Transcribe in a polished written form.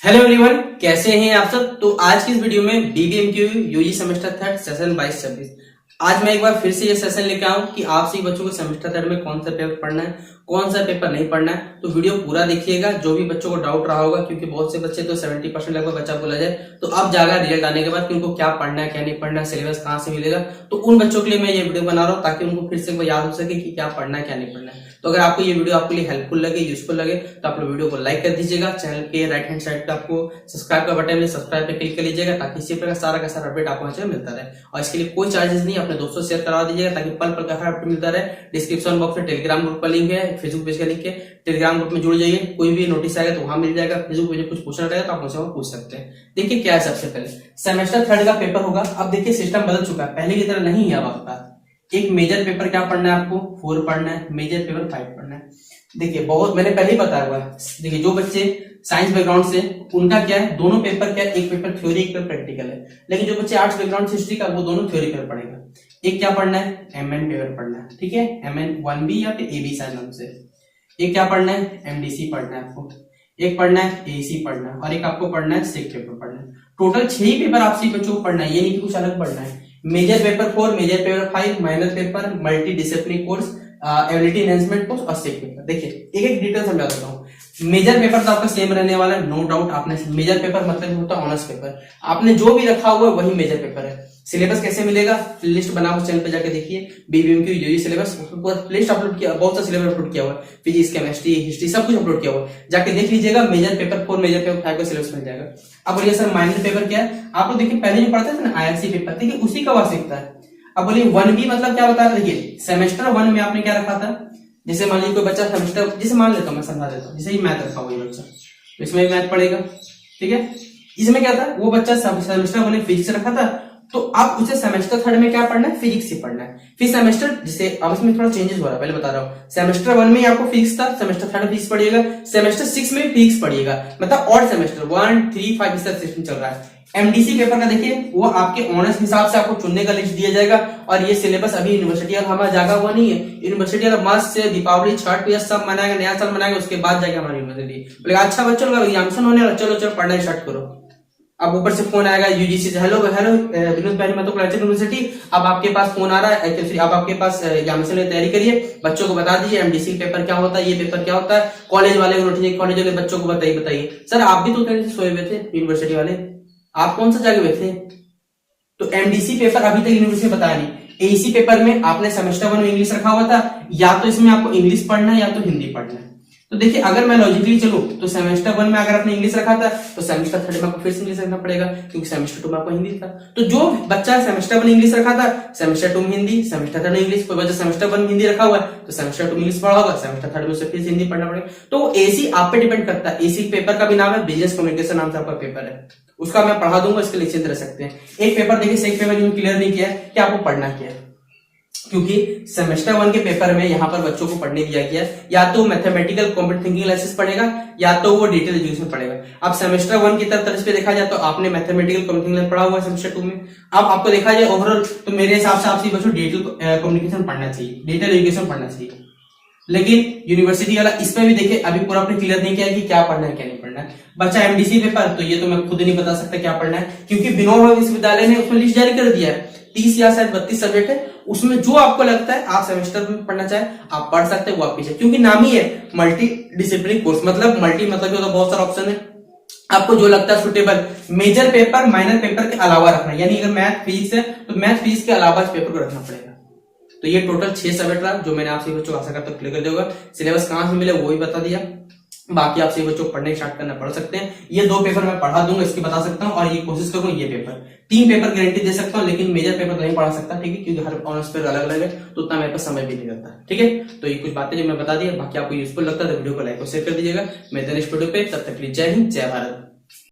Hello everyone, कैसे हैं आप सब। तो आज की इस वीडियो में बीबीएमक्यू यूजी सेमेस्टर थर्ड सेशन 22-26 आज मैं एक बार फिर से ये सेशन लेके आऊं कि आप सभी बच्चों को सेमेस्टर थर्ड में कौन सा पेपर पढ़ना है, कौन सा पेपर नहीं पढ़ना है। तो वीडियो पूरा देखिएगा, जो भी बच्चों को डाउट रहा होगा, क्योंकि बहुत से बच्चे तो 70% लगभग बच्चा बोला जाए तो अब जाएगा रिजल्ट आने के बाद कि उनको क्या पढ़ना है क्या नहीं पढ़ना है, सिलेबस कहाँ से मिलेगा। तो उन बच्चों के लिए मैं ये वीडियो बना रहा हूँ ताकि उनको फिर से याद हो सके कि क्या पढ़ना है क्या नहीं पढ़ना है। तो अगर आपको ये वीडियो आपके लिए हेल्पफुल लगे, यूजफुल लगे, तो आप लोग वीडियो को लाइक कर दीजिएगा। चैनल के राइट हैंड साइड पे आपको सब्सक्राइब का बटन है, सब्सक्राइब पे क्लिक कर लीजिएगा ताकि इसी प्रकार सारा का सारा अपडेट आपको यहाँ मिलता रहे। और इसके लिए कोई चार्जेस नहीं, अपने दोस्तों से शेयर करवा दीजिएगा ताकि पल पल का हर अपडेट मिलता रहे। डिस्क्रिप्शन बॉक्स में टेलीग्राम ग्रुप का लिंक है, फेसबुक पेज का लिंक है, टेलीग्राम ग्रुप में जुड़ जाइए। कोई भी नोटिस आएगा तो वहां मिल जाएगा। फेसबुक पेज में कुछ पूछना रहेगा तो आप मुझसे पूछ सकते हैं। देखिए क्या है, सबसे पहले सेमेस्टर थर्ड का पेपर होगा। अब देखिए सिस्टम बदल चुका है, पहले की तरह नहीं है। अब आपके पास एक मेजर पेपर क्या पढ़ना है, आपको 4 पढ़ना है, मेजर पेपर 5 पढ़ना है। देखिए बहुत मैंने पहले ही बताया हुआ है। देखिए जो बच्चे साइंस बैकग्राउंड से उनका क्या है, दोनों पेपर क्या है, एक पेपर थ्योरी एक पेपर प्रैक्टिकल है। लेकिन जो बच्चे आर्ट्स बैकग्राउंड से हिस्ट्री का, वो दोनों थ्योरी पेपर पढ़ेगा। एक क्या पढ़ना है, एमएन पेपर पढ़ना है, ठीक है, एमएन 1B या फिर एबी नाम से। एक क्या पढ़ना है, एमडीसी पढ़ना है आपको। एक पढ़ना है एसी पढ़ना है और एक आपको पढ़ना है सेक पेपर पढ़ना है। टोटल 6 ही पेपर आप सभी बच्चों को पढ़ना है, ये नहीं कि कुछ अलग पढ़ना है। Major paper 4, major paper 5, minor paper, multidisciplinary course, ability enhancement course और सेक पेपर। देखिए एक एक डिटेल समझा देता हूँ। मेजर पेपर तो आपका सेम रहने वाला है, नो डाउट। आपने मेजर पेपर मतलब होता है ऑनर्स पेपर, आपने जो भी रखा हुआ है वही मेजर पेपर है। सिलेबस कैसे मिलेगा, लिस्ट बनाओ, चैनल पे जाके देखिए बीबीएमक्यू यूजी सिलेबस, लिस्ट अपलोड किया, बहुत सा सिलेबस अपलोड किया हुआ है, फिजिक्स केमिस्ट्री हिस्ट्री सब कुछ अपलोड किया हुआ है, जाके देख लीजिएगा। मेजर पेपर 4 मेजर पेपर 5 का सिलेबस मिल जाएगा। अब बोलिए सर माइनर पेपर क्या है, आप लोग देखिए पहले जो पढ़ते थे ना आईआरसी पेपर, देखिए उसी का वास्तविकता है। अब बोलिए 1B मतलब क्या बता रहे, देखिए सेमेस्टर 1 में आपने क्या रखा था। जैसे मान लीजिए कोई बच्चा सेमेस्टर, जैसे मान लेता हूँ मैं समझा देता हूँ, जैसे ही मैथ रखा हुआ बच्चा तो इसमें मैथ पढ़ेगा, ठीक है। इसमें क्या था, वो बच्चा सेमेस्टर 1 में फिजिक्स रखा था, तो अब उसे सेमेस्टर थर्ड में क्या पढ़ना है, फिजिक्स ही पढ़ना है। फिर सेमेस्टर जैसे अब इसमें थोड़ा चेंजेस हो रहा है, पहले बता रहा हूँ। सेमेस्टर 1 में आपको फिजिक्स था, सेमेस्टर थर्ड में फिजिक्स पढ़िएगा, सेमेस्टर 6 में फिजिक्स पढ़िएगा, मतलब ऑड सेमेस्टर 1, 3, 5 इस तरह सिस्टम चल रहा है। एमडीसी पेपर का देखिए वो आपके ऑनर्स हिसाब से आपको चुनने का लिस्ट दिया जाएगा। और ये सिलेबस अभी यूनिवर्सिटी और हमारा जागा हुआ नहीं है। यूनिवर्सिटी और मस्त से दीपावली छठ पूजा सब मनाएगा, नया साल मनाएगा, उसके बाद जाएगा हमारी यूनिवर्सिटी। बोले अच्छा बच्चों का एग्जामिनेशन होने वाला, चलो चलो पढ़ना स्टार्ट करो। अब ऊपर से फोन आएगा यूजीसी से, हेलो हेलो विनोद भाई मैं तो कलेक्टर यूनिवर्सिटी, अब आपके पास फोन आ रहा है, अब आपके पास एग्जामिनेशन की तैयारी करिए, बच्चों को बता दीजिए एमडीसी पेपर क्या होता है, ये पेपर क्या होता है। कॉलेज वाले कॉलेज वाले बच्चों को बताइए। सर आप भी तो सोए हुए थे यूनिवर्सिटी वाले, आप कौन सा जागे हुए थे। तो एमडीसी पेपर अभी तक यूनिवर्सिटी बताया नहीं। एसी पेपर में आपने सेमेस्टर 1 में इंग्लिश रखा हुआ था, या तो इसमें आपको इंग्लिश पढ़ना है या तो हिंदी पढ़ना है। तो देखिए अगर मैं लॉजिकली चलूं तो सेमेस्टर 1 में अगर आपने इंग्लिश रखा था तो सेमेस्टर थर्ड में आपको फिर से इंग्लिश रखना पड़ेगा, क्योंकि सेमेस्टर 2 में आपको हिंदी था। तो जो बच्चा सेमेस्टर 1 इंग्लिश रखा था, सेमेस्टर 2 में हिंदी, सेमेस्टर थर्ड में इंग्लिश। कोई बच्चा सेमेस्टर 1 में हिंदी रखा हुआ है तो सेमेस्टर 2 में इंग्लिश पढ़ा होगा, सेमेस्टर थर्ड में उसे फिर से हिंदी पढ़ना पड़ेगा। तो एसी आप पे डिपेंड करता है। एसी पेपर का भी नाम है बिजनेस कम्युनिकेशन नाम से आपका पेपर है, उसका मैं पढ़ा दूंगा, इसके लिए निश्चिंत रह सकते हैं। एक पेपर देखिए सेक पेपर जो क्लियर नहीं किया है कि आपको पढ़ना क्या है, क्योंकि सेमेस्टर 1 के पेपर में यहां पर बच्चों को पढ़ने दिया गया है या तो मैथमेटिकल कॉम्प्यूटर थिंकिंग एनालिसिस पढ़ेगा या तो वो डिटेल एजुकेशन पढ़ेगा। अब सेमेस्टर 1 की तरफ पे देखा जाए तो आपने मैथमेटिकल कम्युनिकेशन पढ़ा हुआ है सेमेस्टर 2 में। अब आपको देखा जाए ओवरऑल तो मेरे हिसाब से आपसे बच्चों डिटेल कम्युनिकेशन पढ़ना चाहिए, डिटेल एजुकेशन पढ़ना चाहिए। लेकिन यूनिवर्सिटी वाला इस पे भी देखिए अभी पूरा आपने क्लियर नहीं किया कि क्या पढ़ना है क्या नहीं पढ़ना है। बच्चा एमडीसी पेपर, तो ये तो मैं खुद नहीं बता सकता क्या पढ़ना है, क्योंकि विनोबा विश्वविद्यालय ने उसमें लिस्ट जारी कर दिया है। 30 या शायद 32 सब्जेक्ट है, उसमें जो आपको लगता है आप सेमेस्टर में पढ़ना चाहे आप पढ़ सकते हैं, वो आप पीछे, क्योंकि नाम ही है मल्टी डिसिप्लिनरी कोर्स। मतलब मल्टी मतलब बहुत सारा ऑप्शन है, आपको जो लगता है suitable. Major paper minor paper के अलावा रखना, यानी अगर मैथ फिजिक्स है तो मैथ फिजिक्स के अलावा इस पेपर को रखना पड़ेगा। तो ये टोटल 6 सब्जेक्ट रहा जो मैंने आपसे बच्चों को आशा करता हूं क्लियर कर दिया। सिलेबस कहां से मिले वो भी बता दिया, बाकी आप सभी बच्चों को पढ़ने स्टार्ट करना पढ़ सकते हैं। ये 2 पेपर मैं पढ़ा दूंगा, इसकी बता सकता हूं, और ये कोशिश करूंगा ये पेपर 3 पेपर गारंटी दे सकता हूं, लेकिन मेजर पेपर तो नहीं पढ़ा सकता, ठीक है, क्योंकि हर ऑनर्स पेपर अलग अलग है, तो उतना मेरे पास समय भी नहीं रहता, ठीक है। तो ये कुछ बातें जो मैं बता दी, बाकी आपको यूजफुल लगता है तो वीडियो को लाइक और शेयर कर दीजिएगा। मैं नेक्स्ट वीडियो पे, तब तक के लिए जय हिंद जय भारत।